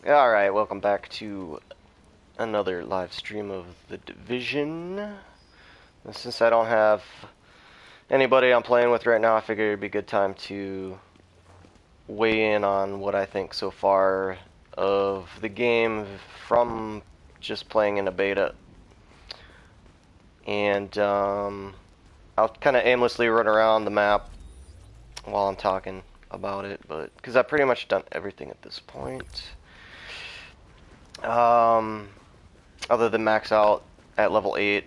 Alright, welcome back to another live stream of The Division. And since I don't have anybody I'm playing with right now, I figured it'd be a good time to weigh in on what I think so far of the game from just playing in a beta. And I'll kind of aimlessly run around the map while I'm talking about it, but because I've pretty much done everything at this point. Other than max out at level 8,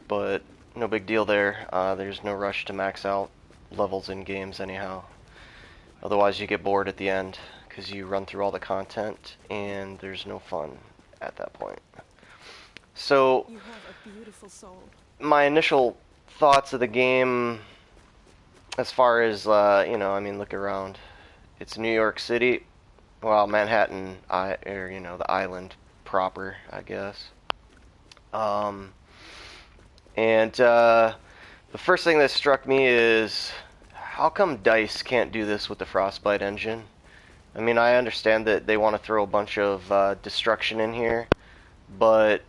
but no big deal there. There's no rush to max out levels in games anyhow. Otherwise you get bored at the end because you run through all the content and there's no fun at that point. So, you have a beautiful soul. My initial thoughts of the game, as far as, look around. It's New York City. Well, Manhattan, the island proper, I guess. The first thing that struck me is, how come DICE can't do this with the Frostbite engine? I mean, I understand that they want to throw a bunch of destruction in here, but,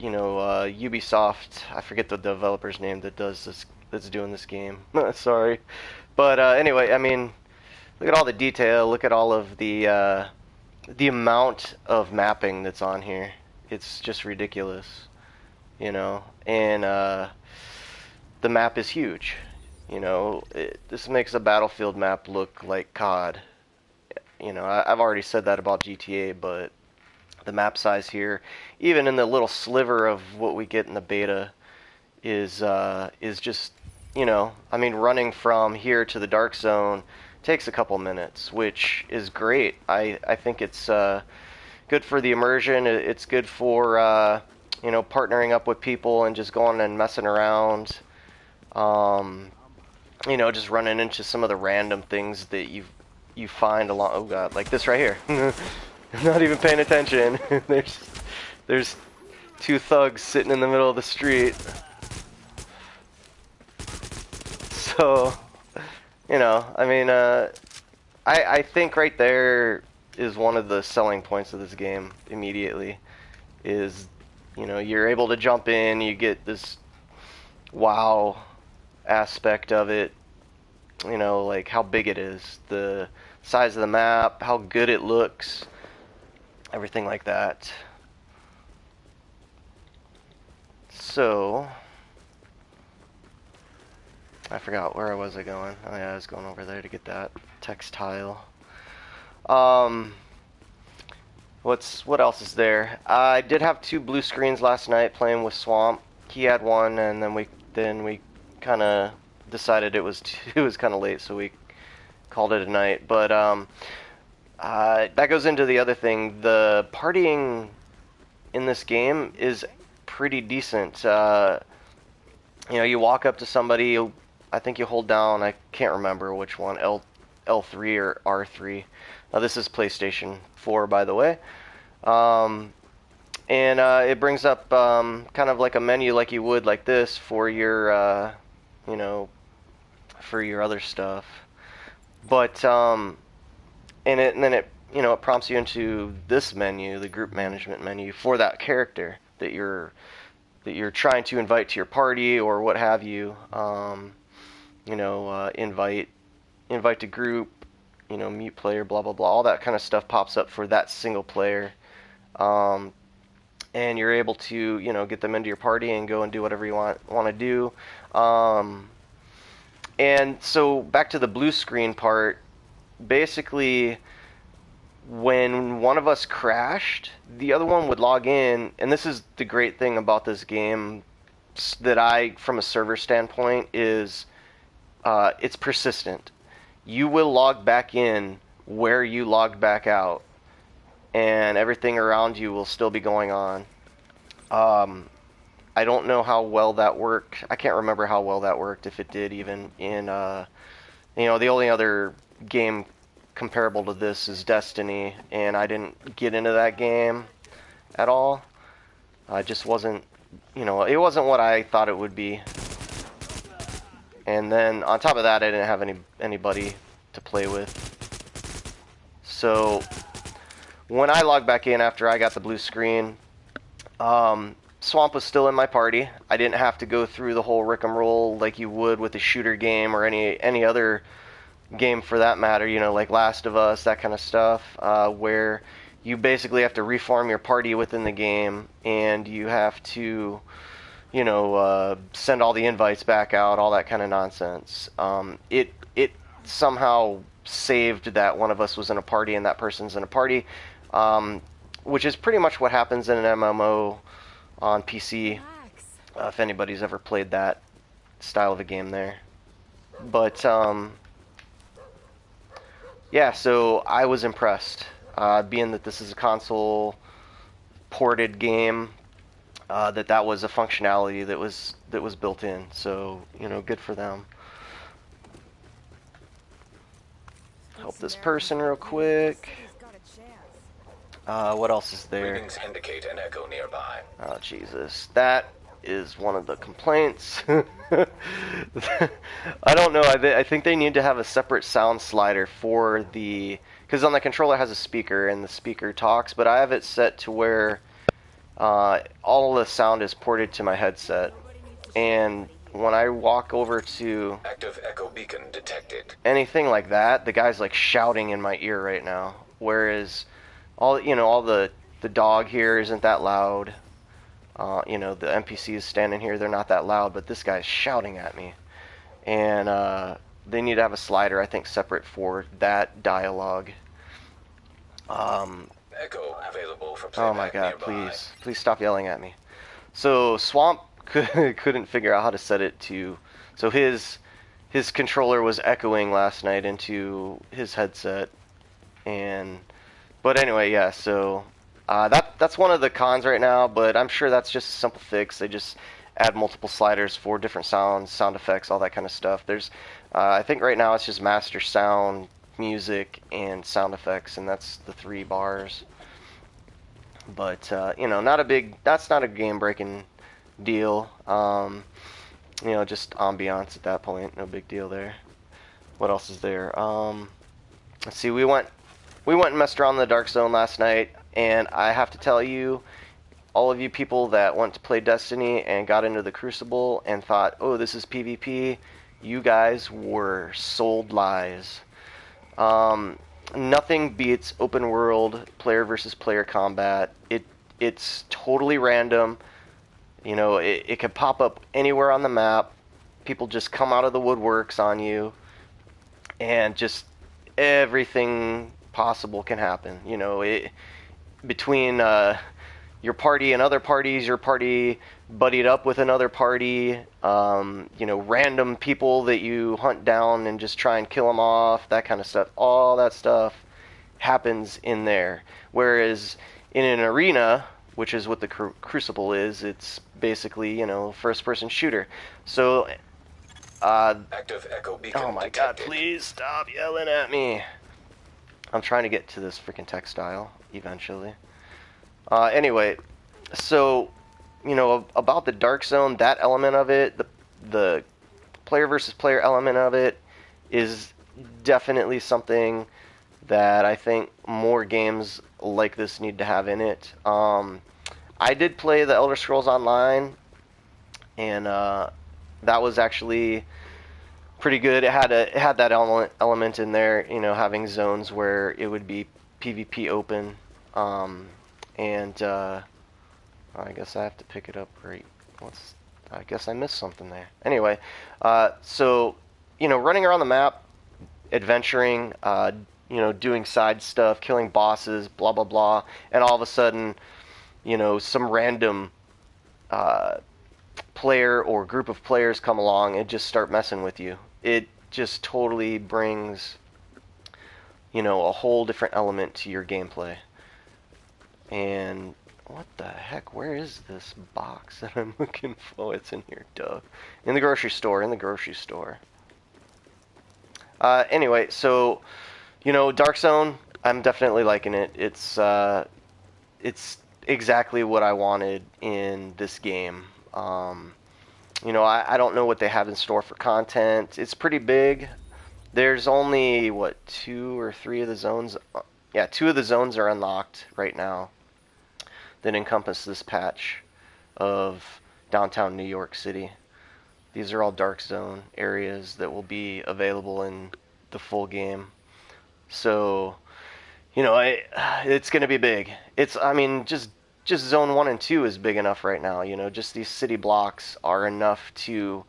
Ubisoft, I forget the developer's name that's doing this game. Sorry. But anyway, I mean, look at all the detail, look at all of the amount of mapping that's on here. It's just ridiculous, and the map is huge. This makes a Battlefield map look like COD. I've already said that about GTA, but the map size here, even in the little sliver of what we get in the beta, is just, running from here to the Dark Zone takes a couple minutes, which is great. I think it's good for the immersion. It's good for partnering up with people and just going and messing around. Just running into some of the random things that you find along. Oh god, like this right here. I'm not even paying attention. there's two thugs sitting in the middle of the street. So, I think right there is one of the selling points of this game immediately. Is, you're able to jump in, you get this wow aspect of it, like how big it is, the size of the map, how good it looks, everything like that. So, I forgot, where was I going? Oh yeah, I was going over there to get that textile. What else is there? I did have 2 blue screens last night playing with Swamp. He had one, and then we kind of decided it was kind of late, so we called it a night. But that goes into the other thing. The partying in this game is pretty decent. You walk up to somebody. I think you hold down, I can't remember which one, L3 or R3. This is PlayStation 4, by the way. It brings up kind of like a menu like you would like this for your, for your other stuff. But, then it prompts you into this menu, the group management menu, for that character that you're trying to invite to your party or what have you. Invite to group, mute player, blah blah blah, all that kind of stuff pops up for that single player, and you're able to get them into your party and go and do whatever you want to do. And so back to the blue screen part, basically when one of us crashed, the other one would log in, and this is the great thing about this game that from a server standpoint, is it's persistent. You will log back in where you logged back out, and everything around you will still be going on. I don't know how well that worked. I can't remember how well that worked, if it did even in, the only other game comparable to this is Destiny, and I didn't get into that game at all. I just wasn't, it wasn't what I thought it would be. And then on top of that, I didn't have anybody to play with. So when I logged back in after I got the blue screen, Swamp was still in my party. I didn't have to go through the whole rigmarole like you would with a shooter game or any other game for that matter, you know, like Last of Us, that kind of stuff, where you basically have to reform your party within the game, and you have to, you know, send all the invites back out, all that kind of nonsense. It somehow saved that one of us was in a party and that person's in a party, which is pretty much what happens in an MMO on PC, if anybody's ever played that style of a game there. But, yeah, so I was impressed, being that this is a console ported game, that was a functionality that was built in. So, you know, good for them. Help this person real quick. What else is there? Readings indicate an echo nearby. Oh, Jesus. That is one of the complaints. I don't know. I think they need to have a separate sound slider for the... Because on the controller it has a speaker, and the speaker talks, but I have it set to where all the sound is ported to my headset. And when I walk over to... Active echo beacon detected. Anything like that, the guy's like shouting in my ear right now. Whereas... all the dog here isn't that loud. You know, the NPCs standing here, they're not that loud, but this guy's shouting at me. And they need to have a slider, I think, separate for that dialogue. Echo available for playback. Oh my god, nearby. please stop yelling at me. So Swamp couldn't figure out how to set it to... So his controller was echoing last night into his headset. But anyway, yeah, so that's one of the cons right now, but I'm sure that's just a simple fix. They just add multiple sliders for different sounds, sound effects, all that kind of stuff. There's, I think right now it's just master sound, music, and sound effects, and that's the 3 bars. But, you know, that's not a game-breaking deal. You know, just ambiance at that point, no big deal there. What else is there? Let's see, we went and messed around in the Dark Zone last night, and I have to tell you, all of you people that went to play Destiny and got into the Crucible and thought, oh, this is PvP, you guys were sold lies. Nothing beats open world player versus player combat. It's totally random. You know, it could pop up anywhere on the map. People just come out of the woodworks on you, and just everything possible can happen. You know, between your party and other parties, your party buddied up with another party, you know, random people that you hunt down and just try and kill them off, that kind of stuff. All that stuff happens in there. Whereas in an arena, which is what the Crucible is, it's basically, you know, first-person shooter. So, Active echo beacon oh my detected. god, please stop yelling at me. I'm trying to get to this freaking textile eventually. Anyway, so, you know, about the Dark Zone, that element of it, the player versus player element of it, is definitely something that I think more games like this need to have in it. I did play the Elder Scrolls Online, and that was actually pretty good. It had that element in there, you know, having zones where it would be PvP open, and I guess I have to pick it up right. I guess I missed something there. Anyway, so, you know, running around the map, adventuring, you know, doing side stuff, killing bosses, blah blah blah, and all of a sudden, you know, some random player or group of players come along and just start messing with you. It just totally brings, you know, a whole different element to your gameplay. And what the heck? Where is this box that I'm looking for? Oh, it's in here, duh. In the grocery store. Anyway, so, you know, Dark Zone, I'm definitely liking it. It's exactly what I wanted in this game. You know, I don't know what they have in store for content. It's pretty big. There's only, what, 2 or 3 of the zones? yeah, 2 of the zones are unlocked right now that encompass this patch of downtown New York City. These are all dark zone areas that will be available in the full game. So, it's going to be big. I mean, just zone 1 and 2 is big enough right now. Just these city blocks are enough to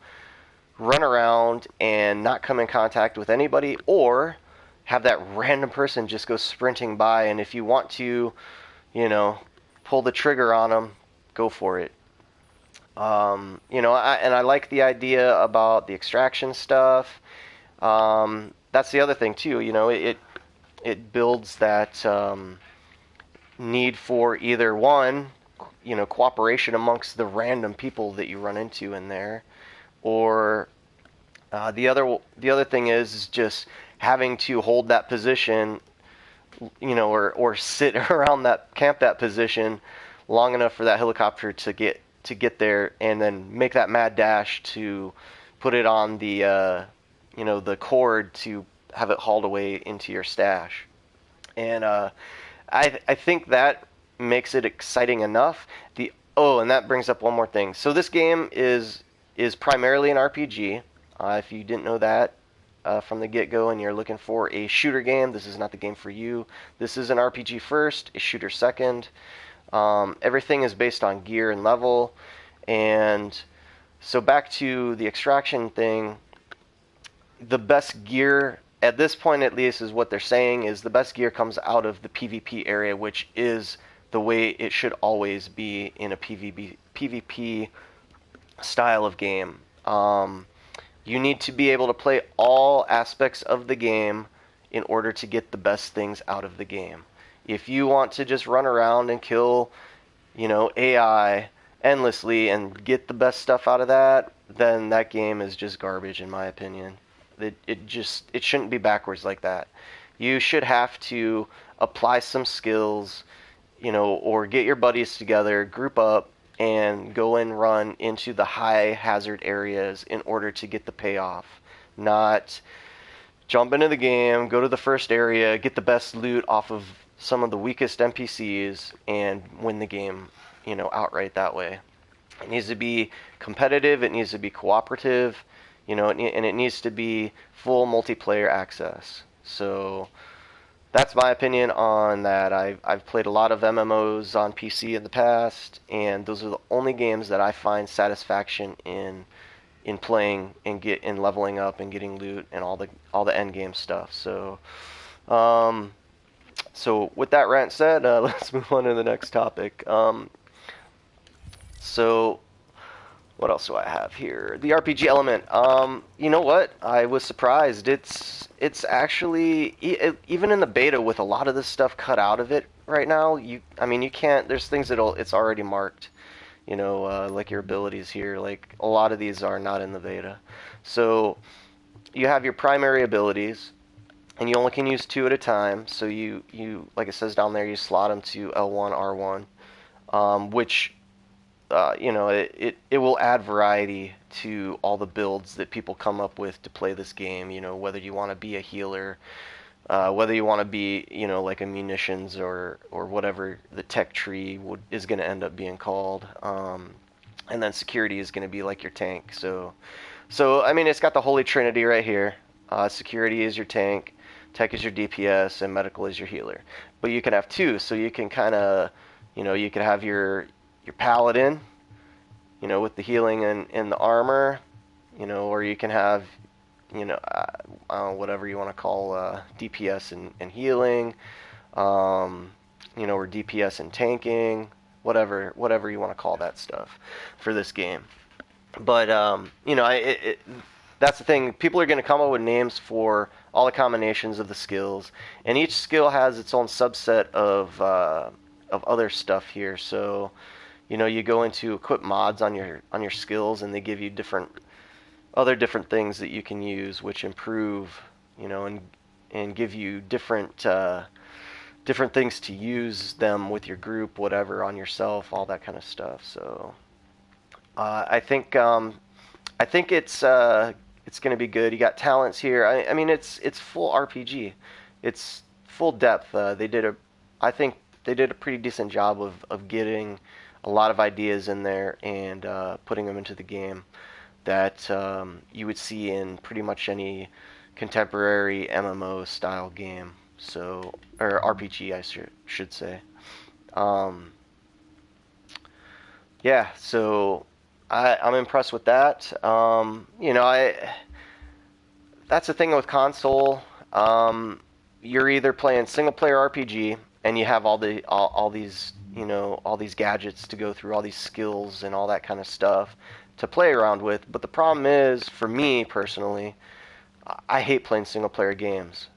run around and not come in contact with anybody, or have that random person just go sprinting by, and if you want to, you know, pull the trigger on them, go for it. I like the idea about the extraction stuff. That's the other thing too. It builds that need for either one, cooperation amongst the random people that you run into in there, or the other thing is just having to hold that position, or sit around that position long enough for that helicopter to get there, and then make that mad dash to put it on the cord to have it hauled away into your stash. And I think that makes it exciting enough. And that brings up one more thing. So this game is primarily an RPG. If you didn't know that from the get-go and you're looking for a shooter game, this is not the game for you. This is an RPG first, a shooter second. Everything is based on gear and level. And so back to the extraction thing, the best gear, at this point at least, is what they're saying, is the best gear comes out of the PvP area, which is the way it should always be in a PvP style of game. You need to be able to play all aspects of the game in order to get the best things out of the game. If you want to just run around and kill, AI endlessly and get the best stuff out of that, then that game is just garbage, in my opinion. It shouldn't be backwards like that. You should have to apply some skills, or get your buddies together, group up, and go and run into the high hazard areas in order to get the payoff. Not jump into the game, go to the first area, get the best loot off of some of the weakest NPCs, and win the game, outright that way. It needs to be competitive, it needs to be cooperative, and it needs to be full multiplayer access. So that's my opinion on that. I've played a lot of MMOs on PC in the past, and those are the only games that I find satisfaction in playing and in leveling up and getting loot and all the end game stuff. So with that rant said, let's move on to the next topic. So what else do I have here? The RPG element. You know what? I was surprised. It's actually, even in the beta, with a lot of this stuff cut out of it right now. You can't. There's things it's already marked. Like your abilities here. Like a lot of these are not in the beta. So you have your primary abilities, and you only can use 2 at a time. So you like it says down there, you slot them to L1, R1, which it will add variety to all the builds that people come up with to play this game. Whether you want to be a healer, whether you want to be, like a munitions or whatever the tech tree is going to end up being called. And then security is going to be like your tank. So it's got the holy trinity right here. Security is your tank, tech is your DPS, and medical is your healer. But you can have 2, so you can kind of, you can have your paladin, with the healing and the armor, or you can have, whatever you want to call DPS and healing, or DPS and tanking, whatever you want to call that stuff for this game. But that's the thing. People are going to come up with names for all the combinations of the skills, and each skill has its own subset of other stuff here. So you go into equip mods on your skills, and they give you different things that you can use, which improve, and give you different things to use them with your group, whatever, on yourself, all that kind of stuff. So I think it's going to be good. You got talents here. It's full RPG. It's full depth. I think they did a pretty decent job of getting a lot of ideas in there and putting them into the game that you would see in pretty much any contemporary MMO style game. So, or RPG, I should say. Um, yeah, so I'm impressed with that. That's the thing with console. You're either playing single player RPG and you have all these all these gadgets to go through, all these skills and all that kind of stuff to play around with. But the problem is, for me personally, I hate playing single player games.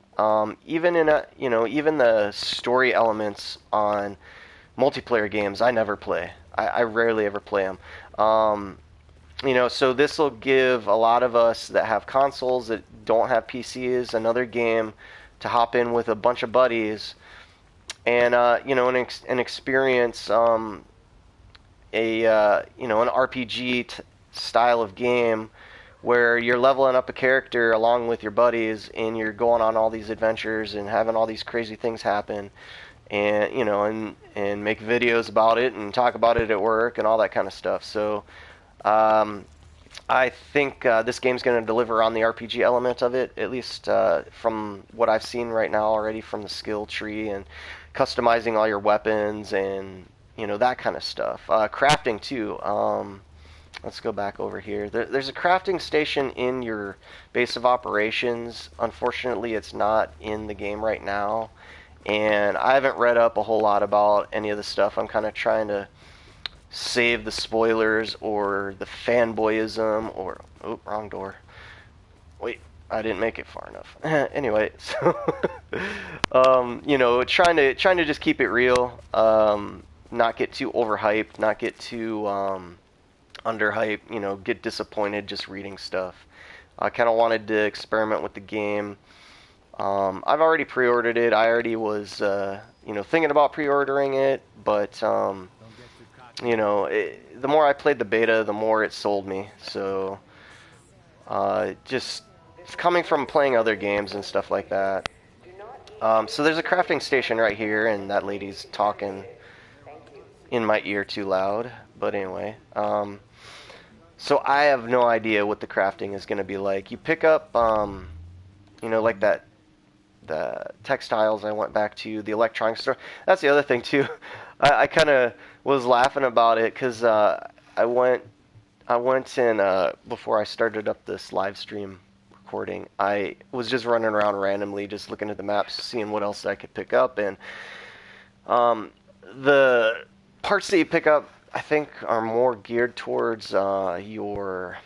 Even in even the story elements on multiplayer games, I never play. I rarely ever play them. So this will give a lot of us that have consoles that don't have PCs another game to hop in with a bunch of buddies and an experience an RPG style of game where you're leveling up a character along with your buddies and you're going on all these adventures and having all these crazy things happen and and make videos about it and talk about it at work and all that kind of stuff. So I think this game's going to deliver on the RPG element of it, at least from what I've seen right now already from the skill tree and customizing all your weapons and that kind of stuff. Crafting too. Let's go back over here. There's a crafting station in your base of operations. Unfortunately, it's not in the game right now, and I haven't read up a whole lot about any of the stuff. I'm kind of trying to save the spoilers or the fanboyism or wrong door. Wait, I didn't make it far enough. Anyway, so trying to just keep it real, not get too overhyped, not get too underhyped, get disappointed just reading stuff. I kind of wanted to experiment with the game. I've already pre-ordered it. I already was thinking about pre-ordering it, but the more I played the beta, the more it sold me. So, just coming from playing other games and stuff like that. So there's a crafting station right here, and that lady's talking in my ear too loud. But anyway, so I have no idea what the crafting is going to be like. You pick up, like the textiles I went back to, the electronics store. That's the other thing too. I kind of was laughing about it because I went and before I started up this live stream recording, I was just running around randomly, just looking at the maps, seeing what else I could pick up, and the parts that you pick up, I think, are more geared towards your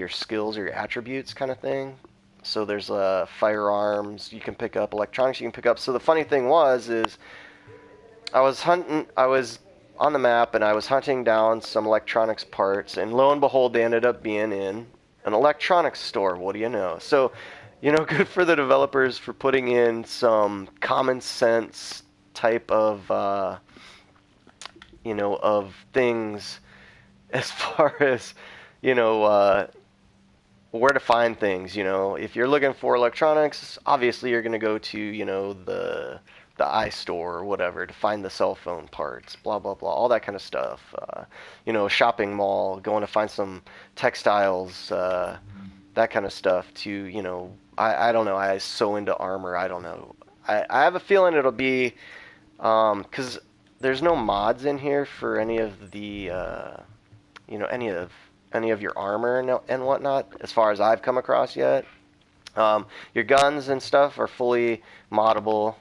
skills or your attributes kind of thing. So there's firearms you can pick up, electronics you can pick up. So the funny thing is I was on the map and I was hunting down some electronics parts, and lo and behold, they ended up being in an electronics store. What do you know? So, good for the developers for putting in some common sense type of, of things as far as, where to find things. If you're looking for electronics, obviously you're going to go to, the iStore or whatever to find the cell phone parts, blah, blah, blah, all that kind of stuff. Shopping mall, going to find some textiles, that kind of stuff to, I don't know, I so into armor, I don't know. I have a feeling it'll be, because there's no mods in here for any of the, any of your armor and whatnot, as far as I've come across yet. Your guns and stuff are fully moddable.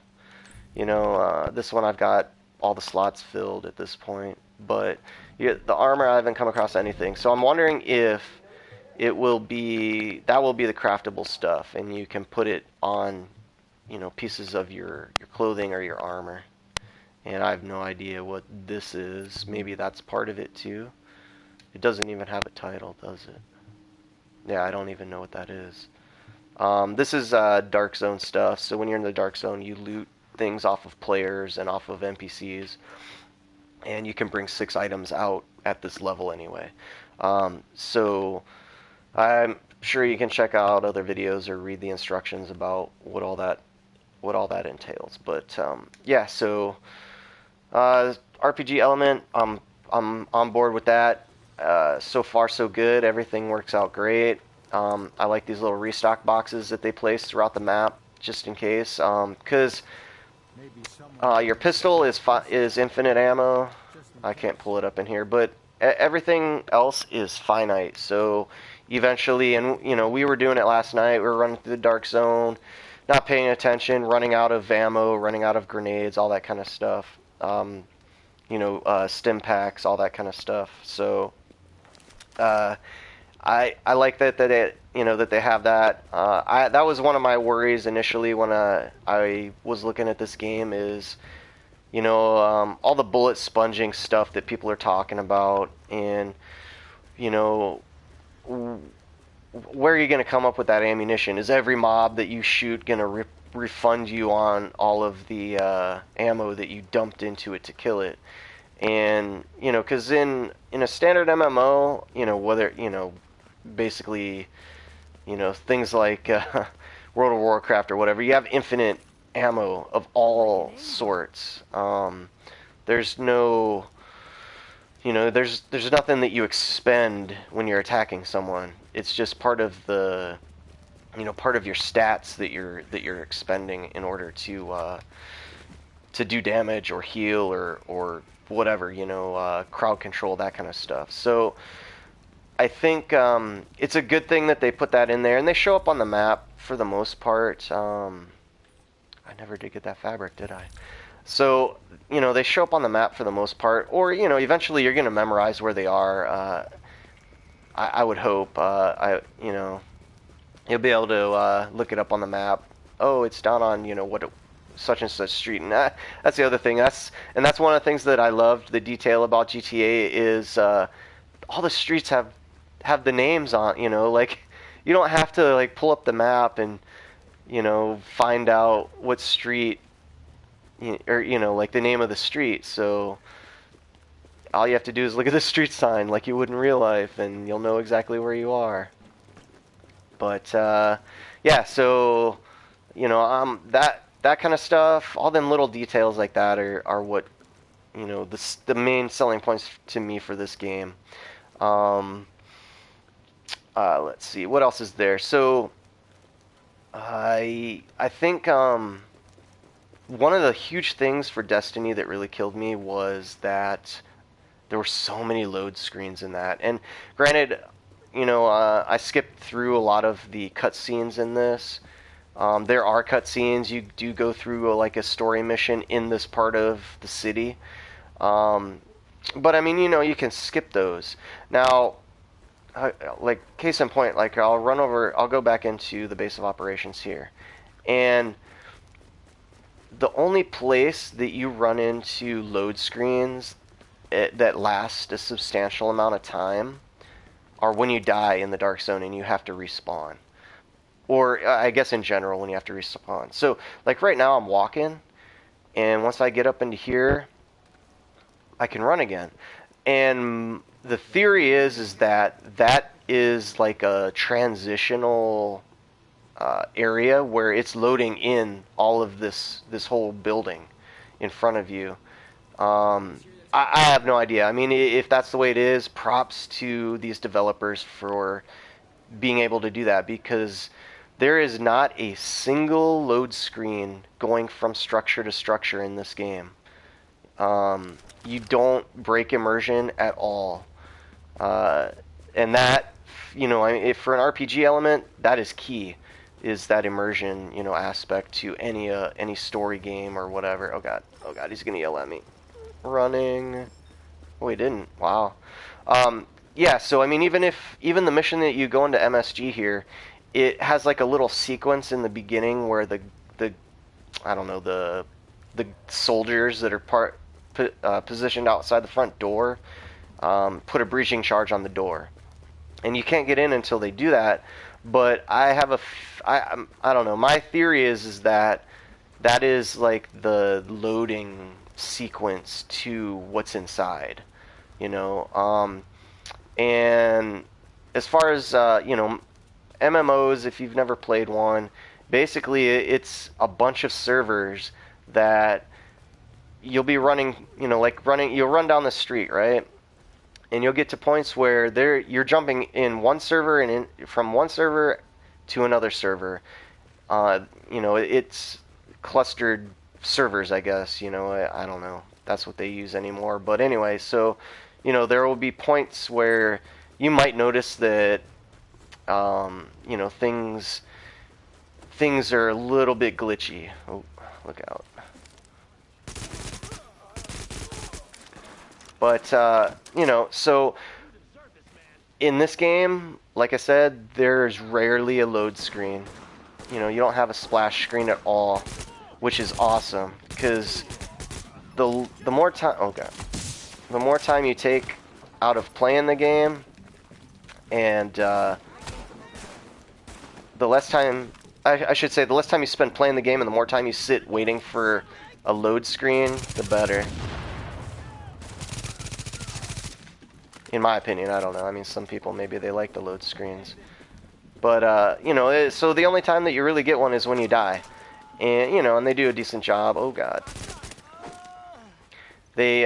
This one I've got all the slots filled at this point, but the armor I haven't come across anything. So I'm wondering if that will be the craftable stuff, and you can put it on, pieces of your clothing or your armor. And I have no idea what this is. Maybe that's part of it too. It doesn't even have a title, does it? Yeah, I don't even know what that is. This is Dark Zone stuff. So when you're in the Dark Zone, you loot things off of players and off of NPCs, and you can bring 6 items out at this level anyway. So I'm sure you can check out other videos or read the instructions about what all that what all that entails. But yeah, so RPG element, I'm on board with that. So far, so good. Everything works out great. I like these little restock boxes that they place throughout the map, just in case. Because your pistol is infinite ammo. I can't pull it up in here, but everything else is finite. So eventually, and you know, we were doing it last night. We were running through the dark zone, not paying attention, running out of ammo, running out of grenades, all that kind of stuff. Stim packs, all that kind of stuff. So uh, I like that it that they have that. That was one of my worries initially when I was looking at this game is all the bullet sponging stuff that people are talking about, and you know where are you going to come up with that ammunition? Is every mob that you shoot going to refund you on all of the ammo that you dumped into it to kill it? And because in a standard MMO, whether basically things like World of Warcraft or whatever, you have infinite ammo of all sorts. There's no there's nothing that you expend when you're attacking someone. It's just part of the part of your stats that you're expending in order to do damage or heal or whatever, crowd control, that kind of stuff. So I think it's a good thing that they put that in there, and they show up on the map for the most part. I never did get that fabric, did I? So, they show up on the map for the most part, or, eventually you're going to memorize where they are. I would hope. You'll be able to look it up on the map. Oh, it's down on, such and such street. And that's the other thing. That's one of the things that I loved, the detail about GTA is all the streets have the names on, like, you don't have to, like, pull up the map and, find out what street, or, like the name of the street. So all you have to do is look at the street sign like you would in real life, and you'll know exactly where you are. But, yeah, so, that kind of stuff, all them little details like that are what, the main selling points to me for this game. Let's see, what else is there? So, I think one of the huge things for Destiny that really killed me was that there were so many load screens in that. And granted, I skipped through a lot of the cutscenes in this. There are cutscenes. You do go through like a story mission in this part of the city. But I mean, you can skip those. Now, like case in point, like I'll go back into the base of operations here, and the only place that you run into load screens that last a substantial amount of time are when you die in the dark zone and you have to respawn, or I guess in general when you have to respawn. So like right now I'm walking, and once I get up into here, I can run again. And the theory is that is like a transitional area where it's loading in all of this whole building in front of you. I have no idea. I mean, if that's the way it is, props to these developers for being able to do that, because there is not a single load screen going from structure to structure in this game. You don't break immersion at all. And that, I mean, for an RPG element, that is key, is that immersion, aspect to any story game or whatever. Oh god, he's gonna yell at me. Running. Oh, he didn't. Wow. Yeah, so I mean, even the mission that you go into MSG here, it has like a little sequence in the beginning where the I don't know, the soldiers that are positioned outside the front door put a breaching charge on the door, and you can't get in until they do that. But I don't know. My theory is that is like the loading sequence to what's inside, and as far as MMOs, if you've never played one, Basically, it's a bunch of servers that you'll be running, you'll run down the street, right? And you'll get to points where you're jumping in one server and from one server to another server. It's clustered servers, I guess. I don't know. That's what they use anymore. But anyway, so there will be points where you might notice that things are a little bit glitchy. Oh, look out. But so in this game, like I said, there's rarely a load screen. You don't have a splash screen at all, which is awesome because the more time, oh god, the more time you take out of playing the game, and the less time, I should say, the less time you spend playing the game, and the more time you sit waiting for a load screen, the better. In my opinion, I don't know. I mean, some people, maybe they like the load screens. But, so the only time that you really get one is when you die. And, and they do a decent job. Oh, God. They,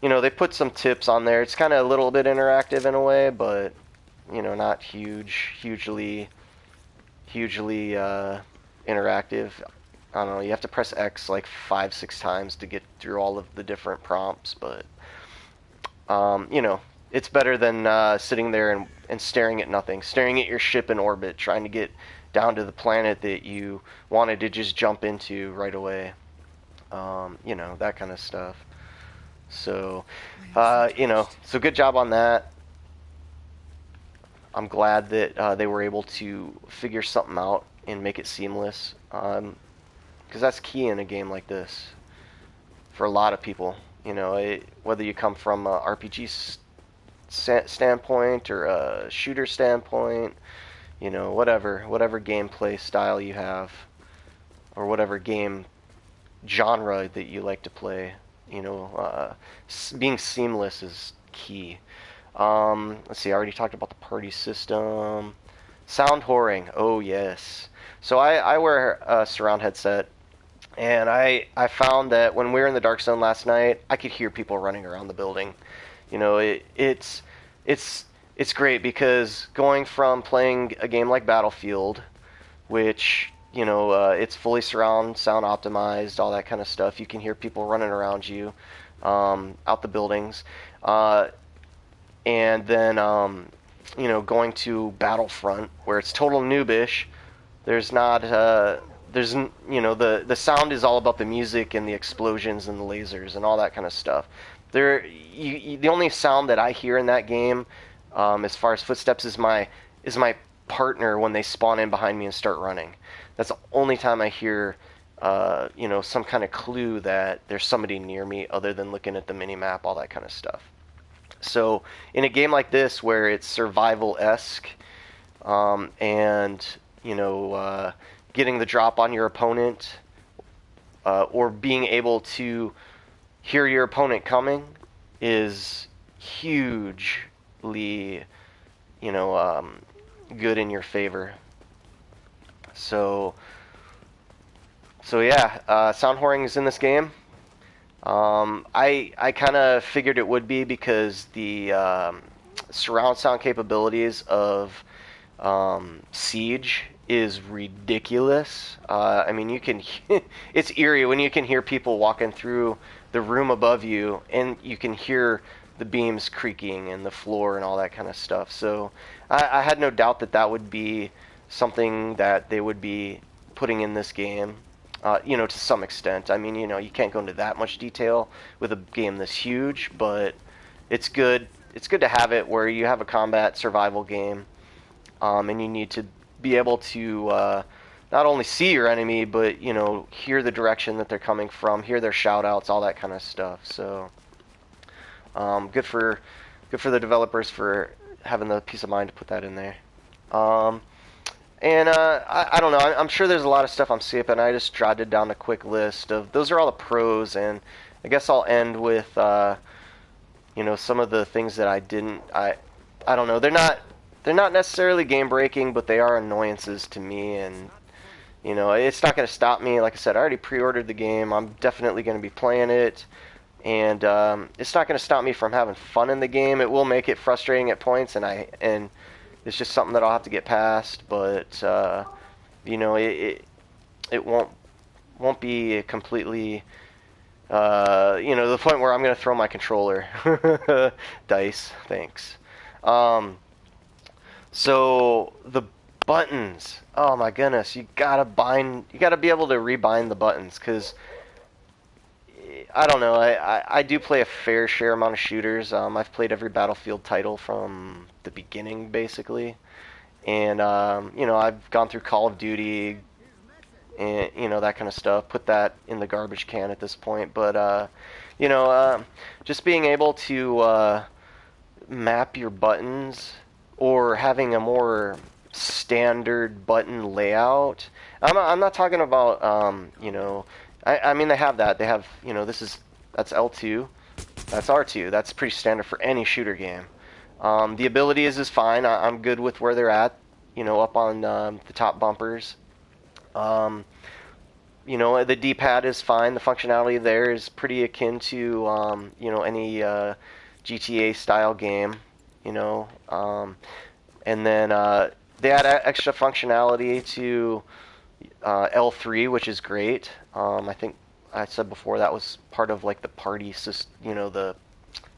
they put some tips on there. It's kind of a little bit interactive in a way, but, not hugely interactive. I don't know. You have to press X like 5-6 times to get through all of the different prompts, but... it's better than sitting there and staring at nothing, staring at your ship in orbit, trying to get down to the planet that you wanted to just jump into right away. That kind of stuff. So, so good job on that. I'm glad that they were able to figure something out and make it seamless, because that's key in a game like this for a lot of people. Whether you come from a RPG standpoint or a shooter standpoint, whatever gameplay style you have, or whatever game genre that you like to play, being seamless is key. Let's see, I already talked about the party system. Sound whoring, oh yes. So I wear a surround headset. And I found that when we were in the dark zone last night, I could hear people running around the building. It's great because going from playing a game like Battlefield, which it's fully surround sound optimized, all that kind of stuff. You can hear people running around you out the buildings, and then going to Battlefront where it's total noobish. There's not the sound is all about the music and the explosions and the lasers and all that kind of stuff. The only sound that I hear in that game, as far as footsteps, is my partner when they spawn in behind me and start running. That's the only time I hear some kind of clue that there's somebody near me, other than looking at the mini map, all that kind of stuff. So in a game like this where it's survival-esque, and getting the drop on your opponent, or being able to hear your opponent coming, is hugely, good in your favor. So yeah, sound whoring is in this game. I kind of figured it would be because the surround sound capabilities of Siege is ridiculous. I mean, you can it's eerie when you can hear people walking through the room above you, and you can hear the beams creaking and the floor and all that kind of stuff. So I had no doubt that would be something that they would be putting in this game, to some extent. I mean, you can't go into that much detail with a game this huge, but it's good. It's good to have it where you have a combat survival game, and you need to be able to not only see your enemy, but hear the direction that they're coming from, hear their shout outs, all that kind of stuff. So good for the developers for having the peace of mind to put that in there. And I don't know, I'm sure there's a lot of stuff I'm skipping. I just jotted down a quick list of those are all the pros, and I guess I'll end with some of the things that I don't know, they're not necessarily game breaking, but they are annoyances to me, and You know, it's not going to stop me. Like I said, I already pre-ordered the game. I'm definitely going to be playing it, and it's not going to stop me from having fun in the game. It will make it frustrating at points, and it's just something that I'll have to get past. But you know, it won't be completely you know, the point where I'm going to throw my controller. Dice, thanks. Um, so the buttons. Oh my goodness, you gotta be able to rebind the buttons, because I don't know. I do play a fair share amount of shooters. I've played every Battlefield title from the beginning, basically, and you know, I've gone through Call of Duty, and you know, that kind of stuff. Put that in the garbage can at this point, but you know, just being able to map your buttons, or having a more standard button layout. I'm not talking about you know, I mean, they have that. They have, you know, that's L2, that's R2. That's pretty standard for any shooter game. The abilities is fine. I'm good with where they're at. You know, up on the top bumpers. You know, the D-pad is fine. The functionality there is pretty akin to you know, any GTA style game. You know, and then they add extra functionality to L3, which is great. I think I said before that was part of like the party system. You know, the,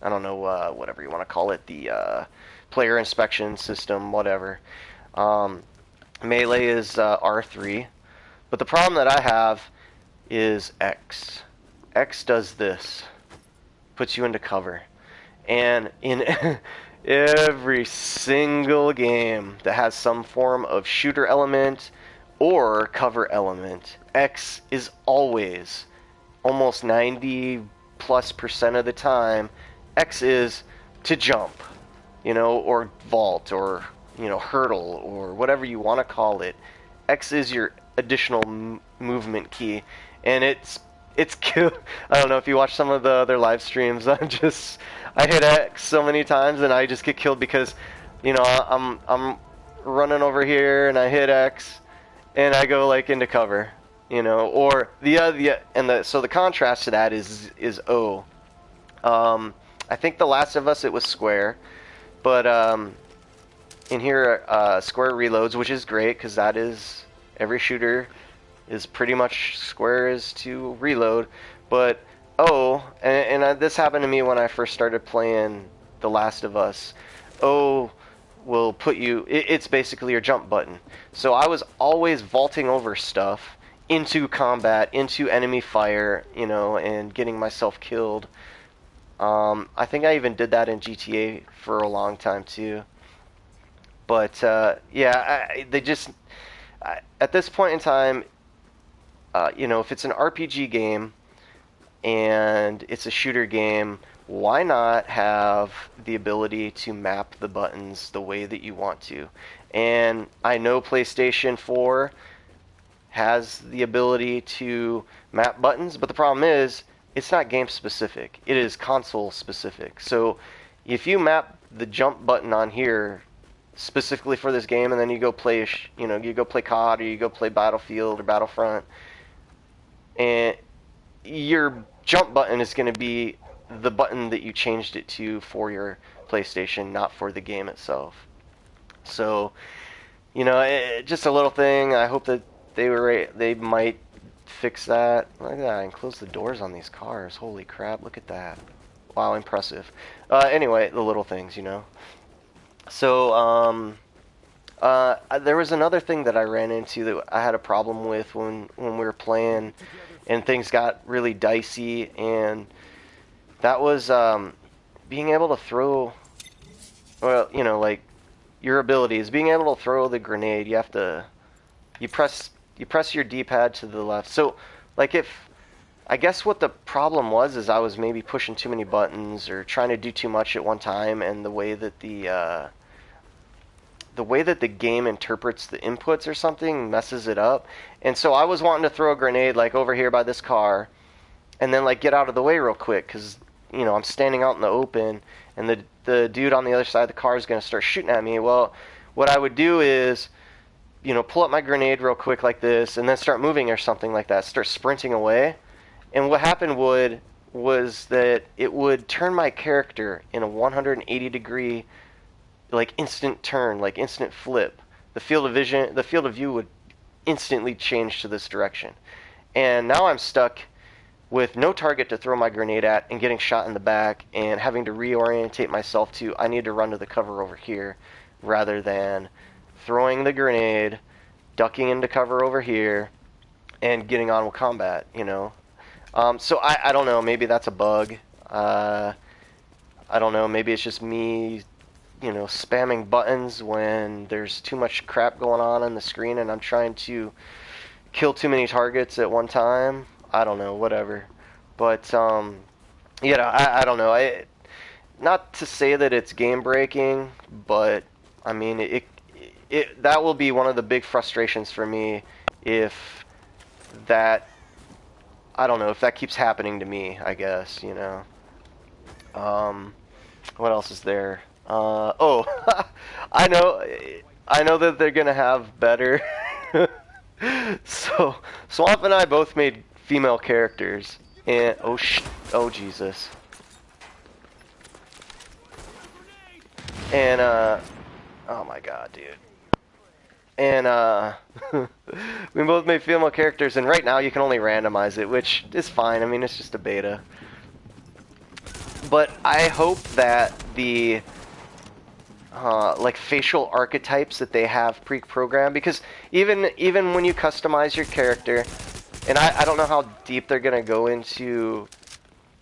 I don't know, whatever you want to call it, the player inspection system, whatever. Melee is R3. But the problem that I have is X. X does this. Puts you into cover. And in every single game that has some form of shooter element or cover element, X is always, almost 90+% of the time, X is to jump, you know, or vault, or, you know, hurdle, or whatever you want to call it. X is your additional movement key, and it's kill. I don't know if you watch some of the other live streams. I hit X so many times, and I just get killed because, you know, I'm running over here and I hit X, and I go like into cover, you know, or so the contrast to that is O. I think The Last of Us, it was square, but in here square reloads, which is great because that is, every shooter is pretty much square is to reload. But this happened to me when I first started playing The Last of Us. O will put you, it's basically your jump button. So I was always vaulting over stuff into combat, into enemy fire, you know, and getting myself killed. I think I even did that in GTA for a long time too. But yeah, at this point in time, you know, if it's an RPG game and it's a shooter game, why not have the ability to map the buttons the way that you want to? And I know PlayStation 4 has the ability to map buttons, but the problem is it's not game specific. It is console specific. So if you map the jump button on here specifically for this game, and then you go play, you know, you go play COD, or you go play Battlefield or Battlefront, and your jump button is going to be the button that you changed it to for your PlayStation, not for the game itself. So, you know, just a little thing. I hope that they might fix that. Look at that, and close the doors on these cars. Holy crap, look at that. Wow, impressive. Anyway, the little things, you know. So, there was another thing that I ran into that I had a problem with when we were playing, and things got really dicey, and that was being able to throw, well, you know, like, your abilities. Being able to throw the grenade, you press your D-pad to the left. So, like, I guess what the problem was is I was maybe pushing too many buttons or trying to do too much at one time, and the way that the game interprets the inputs or something messes it up. And so I was wanting to throw a grenade like over here by this car, and then like get out of the way real quick because, you know, I'm standing out in the open, and the dude on the other side of the car is going to start shooting at me. Well, what I would do is pull up my grenade real quick like this, and then start moving or something like that, start sprinting away. And what happened was that it would turn my character in a 180 degree, like instant turn, like instant flip. The field of view would instantly change to this direction. And now I'm stuck with no target to throw my grenade at and getting shot in the back and having to reorientate myself to, I need to run to the cover over here rather than throwing the grenade, ducking into cover over here, and getting on with combat, So I don't know, maybe that's a bug. I don't know, maybe it's just me, spamming buttons when there's too much crap going on the screen and I'm trying to kill too many targets at one time. I don't know, whatever. But, I don't know. Not to say that it's game breaking, but, I mean, that will be one of the big frustrations for me if that, I don't know, if that keeps happening to me, I guess, What else is there? I know that they're gonna have better. So Swamp and I both made female characters, and oh Jesus, and oh my God, dude, and we both made female characters, and right now you can only randomize it, which is fine. I mean, it's just a beta, but I hope that the like facial archetypes that they have pre-programmed, because even when you customize your character, and I don't know how deep they're gonna go into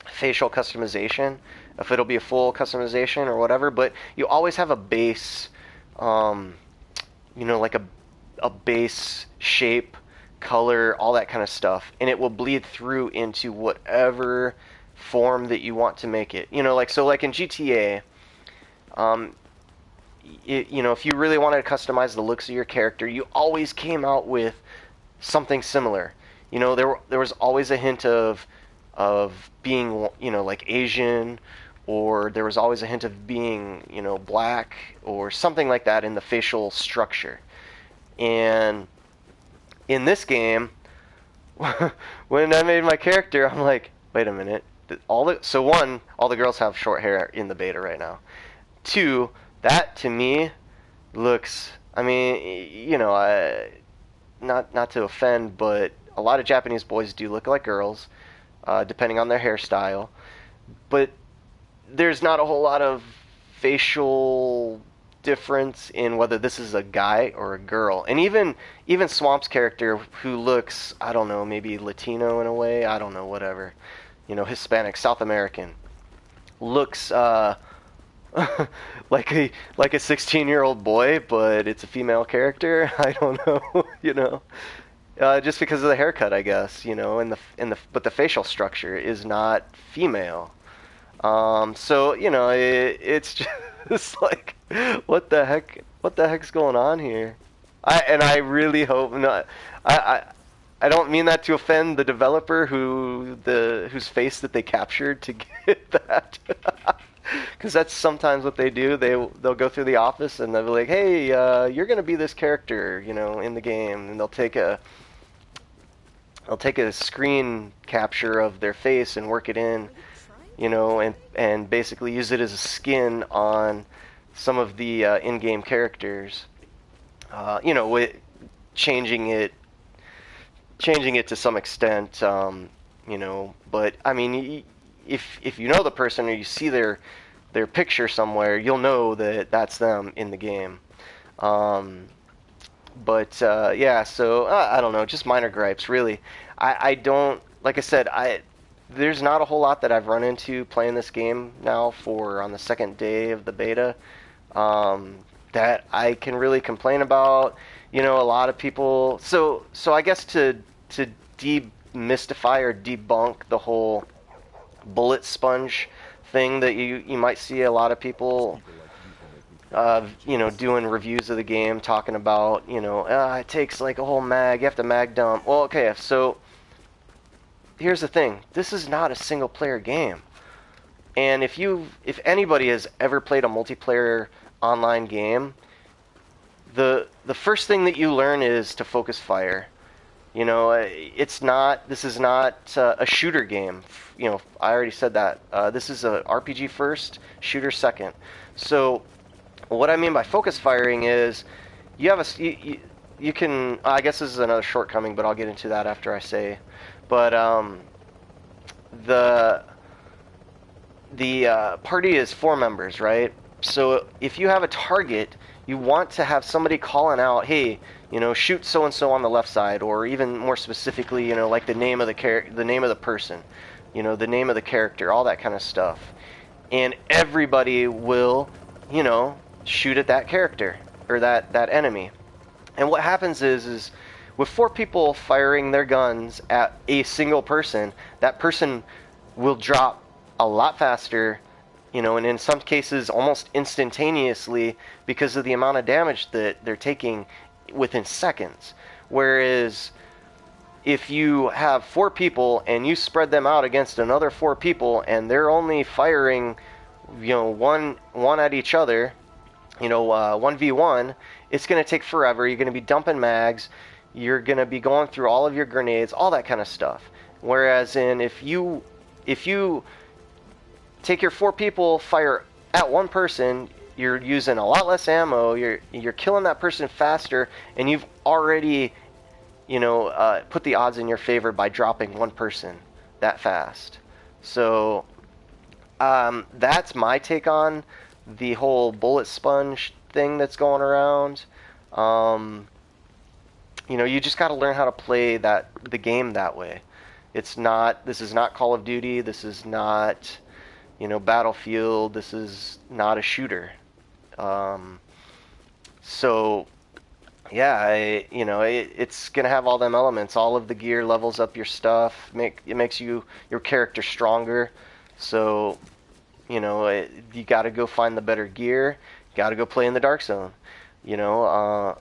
facial customization, if it'll be a full customization or whatever, but you always have a base, like a base shape, color, all that kind of stuff, and it will bleed through into whatever form that you want to make it. Like in GTA, if you really wanted to customize the looks of your character, you always came out with something similar. There was always a hint of being, like Asian, or there was always a hint of being, black, or something like that in the facial structure. And in this game, when I made my character, I'm like, wait a minute. All the girls have short hair in the beta right now. 2, that to me looks, I mean, not to offend, but a lot of Japanese boys do look like girls, depending on their hairstyle. But there's not a whole lot of facial difference in whether this is a guy or a girl. And even Swamp's character, who looks, I don't know, maybe Latino in a way, I don't know, whatever, Hispanic, South American, looks like a 16-year-old boy, but it's a female character. I don't know, just because of the haircut, I guess, but the facial structure is not female. So it's just like, what the heck's going on here? I really hope not. I don't mean that to offend the developer whose face that they captured to get that. Because that's sometimes what they do. They'll go through the office and they'll be like, "Hey, you're gonna be this character, in the game," and they'll take a screen capture of their face and work it in, and basically use it as a skin on some of the in-game characters. With changing it to some extent, But I mean, if you know the person or you see their picture somewhere, you'll know that that's them in the game. Yeah, so I don't know, just minor gripes, really. I don't, like I said, there's not a whole lot that I've run into playing this game now on the second day of the beta that I can really complain about. A lot of people. So I guess to demystify or debunk the whole bullet sponge thing that you might see a lot of people doing reviews of the game, talking about, it takes like a whole mag, you have to mag dump. Well, okay, so here's the thing. This is not a single player game. And if anybody has ever played a multiplayer online game, the first thing that you learn is to focus fire. You know, it's not. This is not a shooter game. You know, I already said that. This is a RPG first, shooter second. So, what I mean by focus firing is you have you can. I guess this is another shortcoming, but I'll get into that after I say. But the party is 4 members, right? So if you have a target, you want to have somebody calling out, hey, you know, shoot so and so on the left side, or even more specifically, you know, like the name of the name of the person, you know, the name of the character, all that kind of stuff, and everybody will, you know, shoot at that character or that enemy. And what happens is with 4 people firing their guns at a single person, that person will drop a lot faster, you know, and in some cases almost instantaneously because of the amount of damage that they're taking within seconds. Whereas if you have 4 people and you spread them out against another 4 people and they're only firing, you know, one at each other, you know, 1v1, it's going to take forever. You're going to be dumping mags. You're going to be going through all of your grenades, all that kind of stuff. Whereas if you take your 4 people, fire at one person, you're using a lot less ammo. You're killing that person faster, and you've already, you know, put the odds in your favor by dropping one person that fast. So that's my take on the whole bullet sponge thing that's going around. You know, you just got to learn how to play the game that way. This is not Call of Duty. This is not, you know, Battlefield. This is not a shooter. So yeah, it's gonna have all them elements. All of the gear levels up your stuff. It makes your character stronger. So, you know, you got to go find the better gear. You got to go play in the dark zone. You know,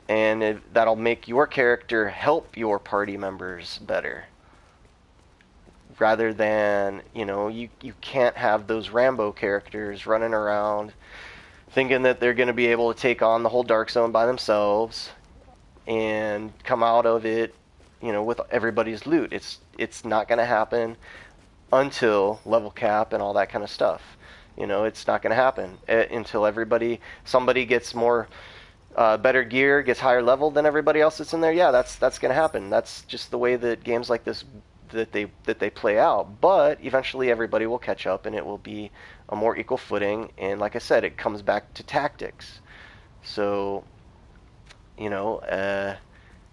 and that'll make your character help your party members better. Rather than, you know, you can't have those Rambo characters running around thinking that they're going to be able to take on the whole dark zone by themselves and come out of it, you know, with everybody's loot. It's not going to happen until level cap and all that kind of stuff. You know, it's not going to happen until somebody gets more better gear, gets higher level than everybody else that's in there. Yeah, that's going to happen. That's just the way that games like this that they play out. But eventually everybody will catch up and it will be a more equal footing. And like I said, it comes back to tactics. So, you know,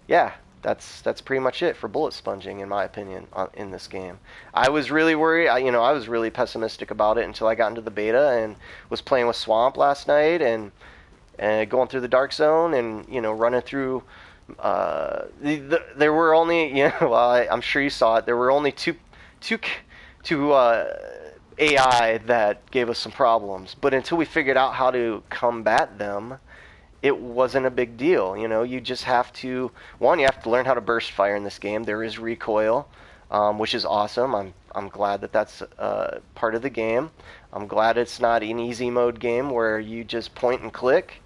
yeah, that's pretty much it for bullet sponging, in my opinion, in this game. I was really worried. I was really pessimistic about it until I got into the beta and was playing with Swamp last night and going through the dark zone and, you know, running through. There were only, you know, well, I'm sure you saw it. There were only two AI that gave us some problems. But until we figured out how to combat them, it wasn't a big deal. You know, you just have to, you have to learn how to burst fire in this game. There is recoil, which is awesome. I'm glad that that's part of the game. I'm glad it's not an easy mode game where you just point and click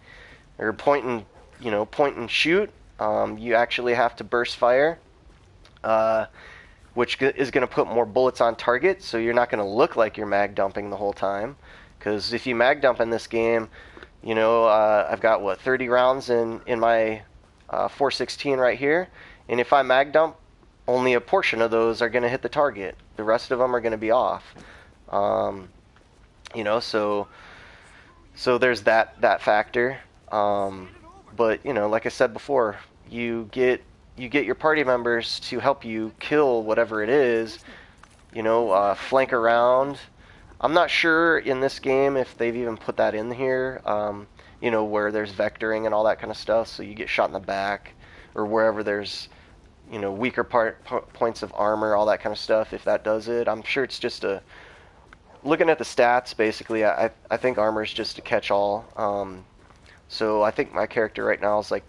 or point and shoot. You actually have to burst fire, which is going to put more bullets on target, so you're not going to look like you're mag dumping the whole time. Because if you mag dump in this game, you know, I've got 30 rounds in my 416 right here, and if I mag dump, only a portion of those are going to hit the target. The rest of them are going to be off. You know, so there's that factor. But, you know, like I said before, you get your party members to help you kill whatever it is, you know, flank around. I'm not sure in this game if they've even put that in here, you know, where there's vectoring and all that kind of stuff, so you get shot in the back, or wherever there's, you know, weaker points of armor, all that kind of stuff, if that does it. I'm sure it's just looking at the stats, basically, I think armor is just a catch-all. So I think my character right now is like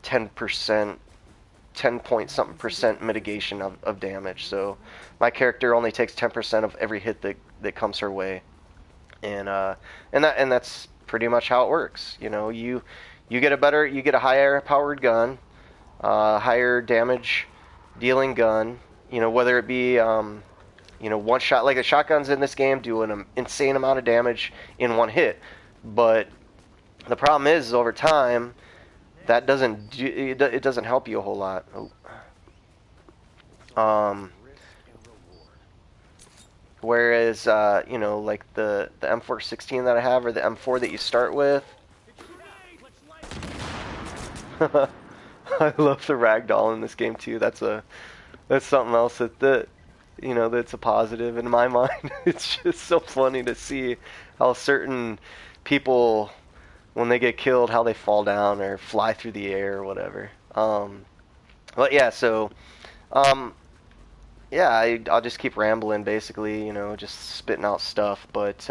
10%, 10 point something percent mitigation of damage. So my character only takes 10% of every hit that comes her way, and that's pretty much how it works. You know, you You get a higher powered gun, higher damage dealing gun. You know, whether it be one shot, like the shotguns in this game do an insane amount of damage in one hit, but the problem is over time that it doesn't help you a whole lot. Whereas like the M416 that I have, or the M4 that you start with. I love the ragdoll in this game too. That's something else that's a positive in my mind. It's just so funny to see how certain people, when they get killed, how they fall down or fly through the air or whatever. But yeah, so yeah, I'll just keep rambling basically, just spitting out stuff. But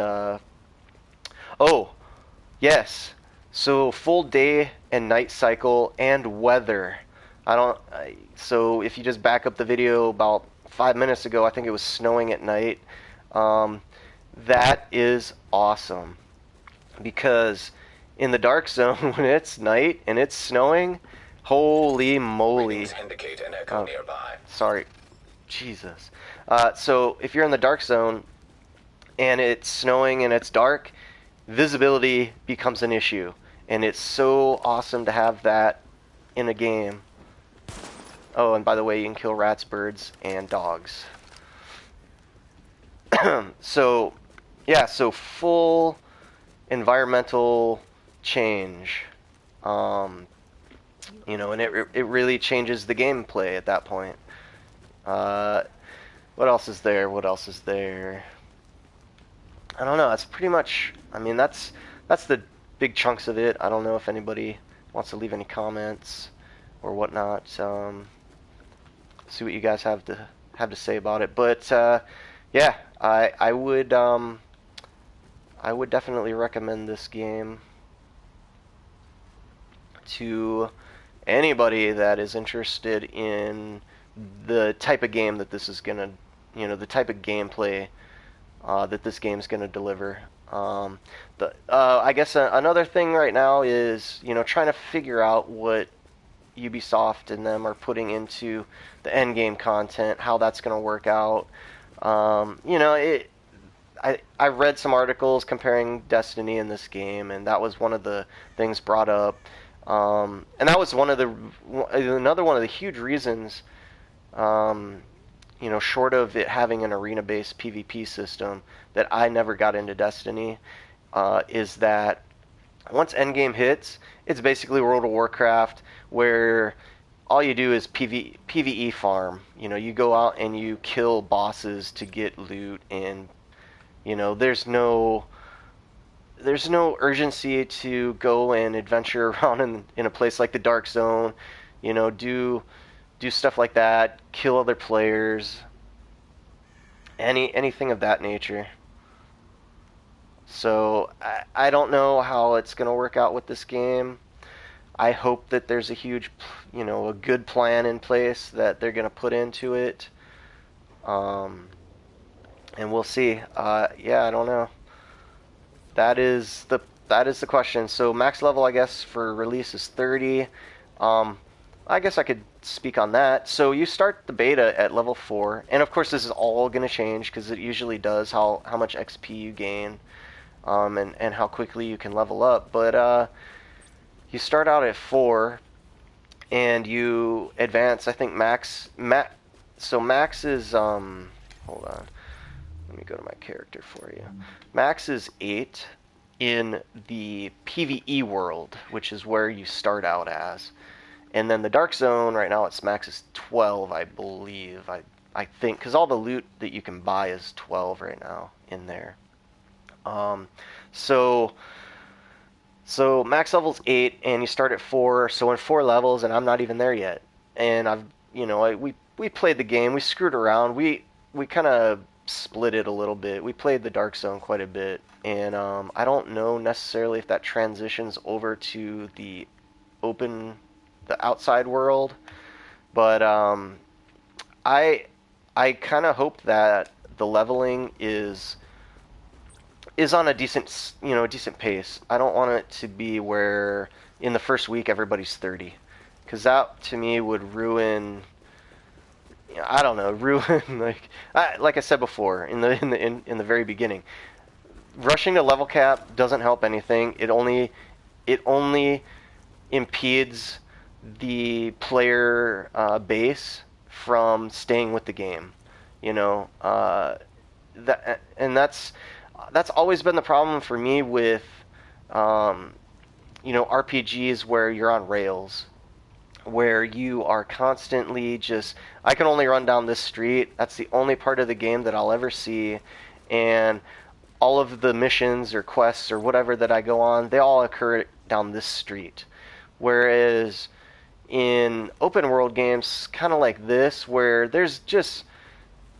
oh yes, so full day and night cycle and weather. So if you just back up the video about 5 minutes ago, I think it was snowing at night. That is awesome, because in the dark zone when it's night and it's snowing, holy moly! Readings indicate an echo nearby. Sorry, Jesus. So if you're in the dark zone and it's snowing and it's dark, visibility becomes an issue, and it's so awesome to have that in a game. Oh, and by the way, you can kill rats, birds, and dogs. So, yeah, so full environmental change. And it really changes the gameplay at that point. What else is there? What else is there? I don't know. That's pretty much. I mean, that's the big chunks of it. I don't know if anybody wants to leave any comments or whatnot. See what you guys have to say about it. But yeah, I would definitely recommend this game to anybody that is interested in the type of game that this is gonna, the type of gameplay that this game's gonna deliver. I guess another thing right now is trying to figure out what Ubisoft and them are putting into the end game content, how that's going to work out. I read some articles comparing Destiny and this game, and that was one of the things brought up. And that was another one of the huge reasons, short of it having an arena-based PvP system, that I never got into Destiny, is that once endgame hits, it's basically World of Warcraft, where all you do is PvE farm. You go out and you kill bosses to get loot, and there's no urgency to go and adventure around in a place like the Dark Zone. Do stuff like that, kill other players, anything of that nature. So I don't know how it's going to work out with this game. I hope that there's a huge, a good plan in place that they're going to put into it. And we'll see. Yeah, I don't know. That is the question. So max level, I guess, for release is 30. I guess I could speak on that. So you start the beta at level 4, and of course this is all going to change, because it usually does, how much XP you gain, and how quickly you can level up. But you start out at 4, and you advance. I think max is hold on. Let me go to my character for you. Max is 8 in the PvE world, which is where you start out as. And then the Dark Zone, right now its max is 12, I believe. I think, because all the loot that you can buy is 12 right now in there. So max level's 8, and you start at 4. So in 4 levels, and I'm not even there yet. And we played the game. We screwed around. We kind of split it a little bit. We played the Dark Zone quite a bit, and I don't know necessarily if that transitions over to the outside world, but I kind of hope that the leveling is on a decent pace. I don't want it to be where in the first week everybody's 30, because that to me would ruin. I don't know, ruin like I said before in the very beginning. Rushing to level cap doesn't help anything. It only impedes the player base from staying with the game. You know, that's always been the problem for me with RPGs where you're on rails, where you are constantly just, I can only run down this street. That's the only part of the game that I'll ever see, and all of the missions or quests or whatever that I go on, they all occur down this street. Whereas in open world games, kind of like this, where there's just,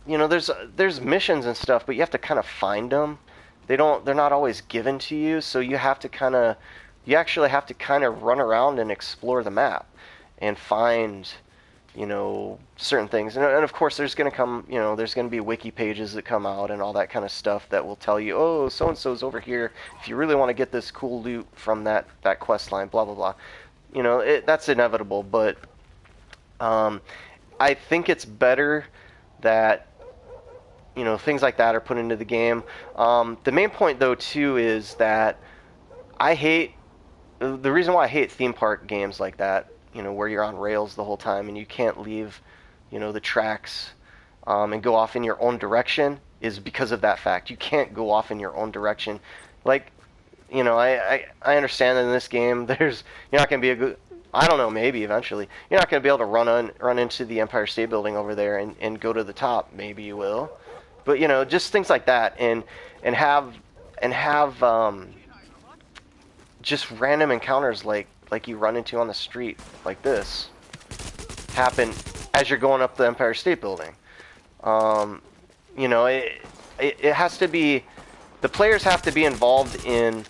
there's missions and stuff, but you have to kind of find them. They're not always given to you, so you actually have to kind of run around and explore the map and find, certain things. And of course, there's going to be wiki pages that come out and all that kind of stuff that will tell you, oh, so and so's over here. If you really want to get this cool loot from that quest line, blah blah blah. That's inevitable, but I think it's better that things like that are put into the game. The main point, though, too, is that the reason why I hate theme park games like that, where you're on rails the whole time and you can't leave, the tracks and go off in your own direction, is because of that fact. You can't go off in your own direction. Like, I understand that in this game, you're not going to be a good. I don't know, maybe eventually. You're not going to be able to run into the Empire State Building over there and go to the top. Maybe you will. But, just things like that, and have just random encounters like you run into on the street, like this, happen as you're going up the Empire State Building. It has to be, the players have to be involved in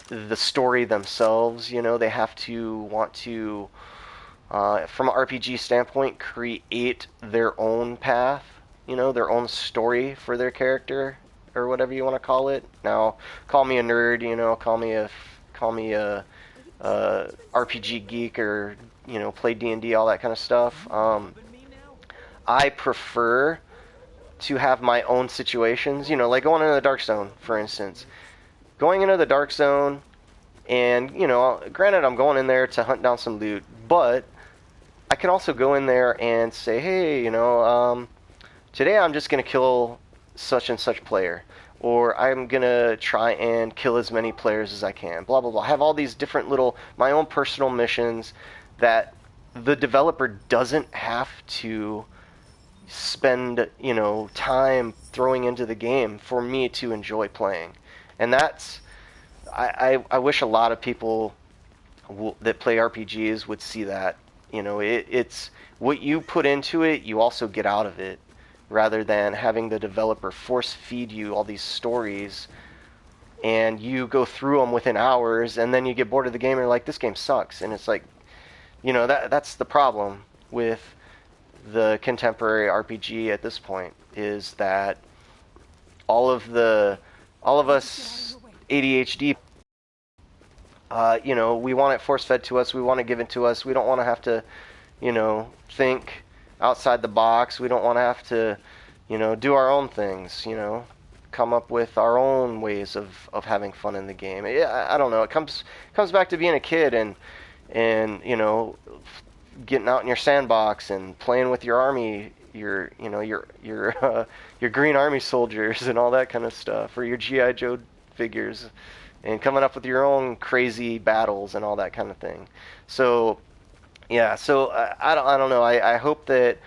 the story themselves. They have to want to, from an RPG standpoint, create their own path, their own story for their character, or whatever you want to call it. Now, call me a nerd, call me a RPG geek, or play D&D, all that kind of stuff. I prefer to have my own situations, like going into the Dark Zone, for instance. Going into the Dark Zone, and granted, I'm going in there to hunt down some loot, but I can also go in there and say, hey, today I'm just going to kill such and such player, or I'm going to try and kill as many players as I can, blah, blah, blah. I have all these different my own personal missions that the developer doesn't have to spend, time throwing into the game for me to enjoy playing. And that's, I wish a lot of people that play RPGs would see that. It's what you put into it, you also get out of it, rather than having the developer force feed you all these stories and you go through them within hours, and then you get bored of the game and you're like, this game sucks. And it's like, that's the problem with the contemporary RPG at this point, is that all of us ADHD, we want it force fed to us, we want to give it to us, we don't want to have to, think outside the box, we don't want to have to, do our own things, come up with our own ways of having fun in the game. I don't know, it comes back to being a kid and getting out in your sandbox and playing with your army, your green army soldiers and all that kind of stuff, or your GI Joe figures, and coming up with your own crazy battles and all that kind of thing. So yeah, I don't know. I hope that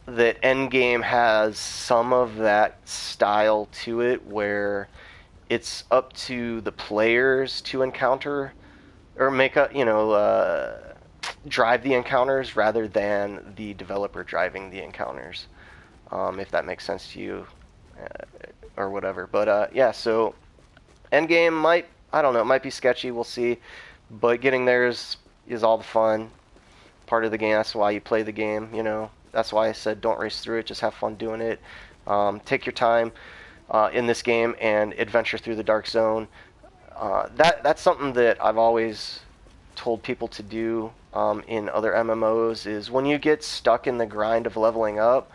Endgame has some of that style to it, where it's up to the players to encounter or drive the encounters, rather than the developer driving the encounters, if that makes sense to you, or whatever. But yeah, so Endgame might be sketchy, we'll see, but getting there is all the fun part of the game. That's why you play the game, that's why I said don't race through it, just have fun doing it. Take your time in this game and adventure through the Dark Zone. That's something that I've always told people to do in other MMOs is when you get stuck in the grind of leveling up,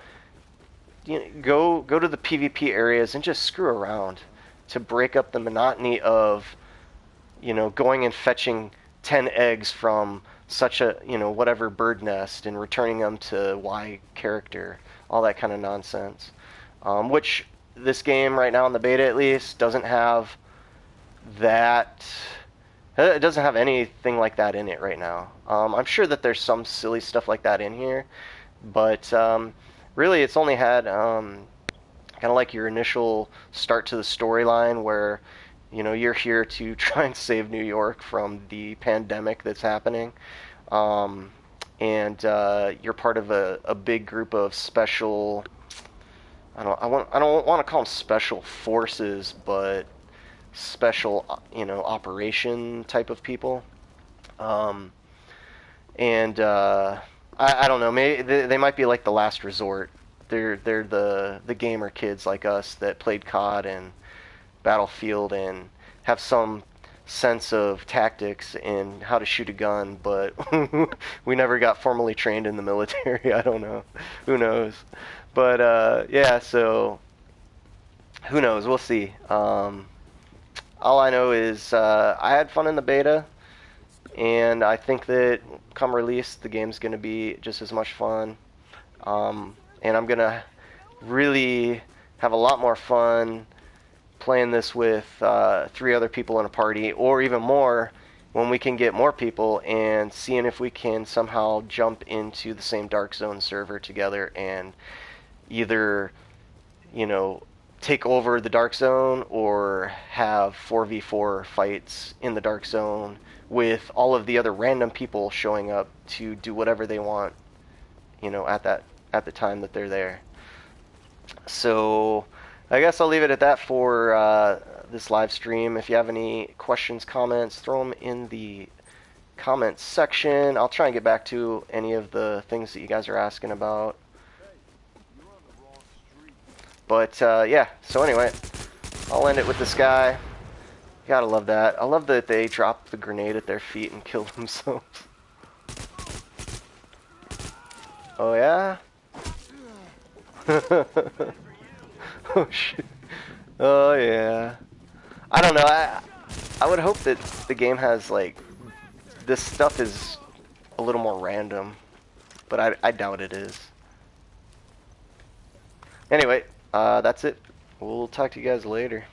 go to the PvP areas and just screw around to break up the monotony of going and fetching 10 eggs from such a whatever bird nest and returning them to Y character, all that kind of nonsense. Which this game right now in the beta at least doesn't have that. It doesn't have anything like that in it right now. I'm sure that there's some silly stuff like that in here, but really it's only had kind of like your initial start to the storyline where you're here to try and save New York from the pandemic that's happening, and you're part of a big group of special. I don't want to call them special forces, but special operation type of people. Um, and I don't know. Maybe they might be like the last resort. They're the gamer kids like us that played COD and Battlefield and have some sense of tactics and how to shoot a gun, but we never got formally trained in the military. I don't know. Who knows? But yeah, so who knows? We'll see. All I know is I had fun in the beta, and I think that come release, the game's going to be just as much fun. And I'm going to really have a lot more fun playing this with 3 other people in a party, or even more when we can get more people, and seeing if we can somehow jump into the same Dark Zone server together and either, take over the Dark Zone or have 4v4 fights in the Dark Zone with all of the other random people showing up to do whatever they want, at the time that they're there. So I guess I'll leave it at that for this live stream. If you have any questions, comments, throw them in the comments section. I'll try and get back to any of the things that you guys are asking about. But yeah, so anyway, I'll end it with this guy. Gotta love that. I love that they dropped the grenade at their feet and killed themselves. Oh yeah? Oh shit. Oh yeah. I don't know. I would hope that the game has like this stuff is a little more random, but I doubt it is. Anyway, that's it. We'll talk to you guys later.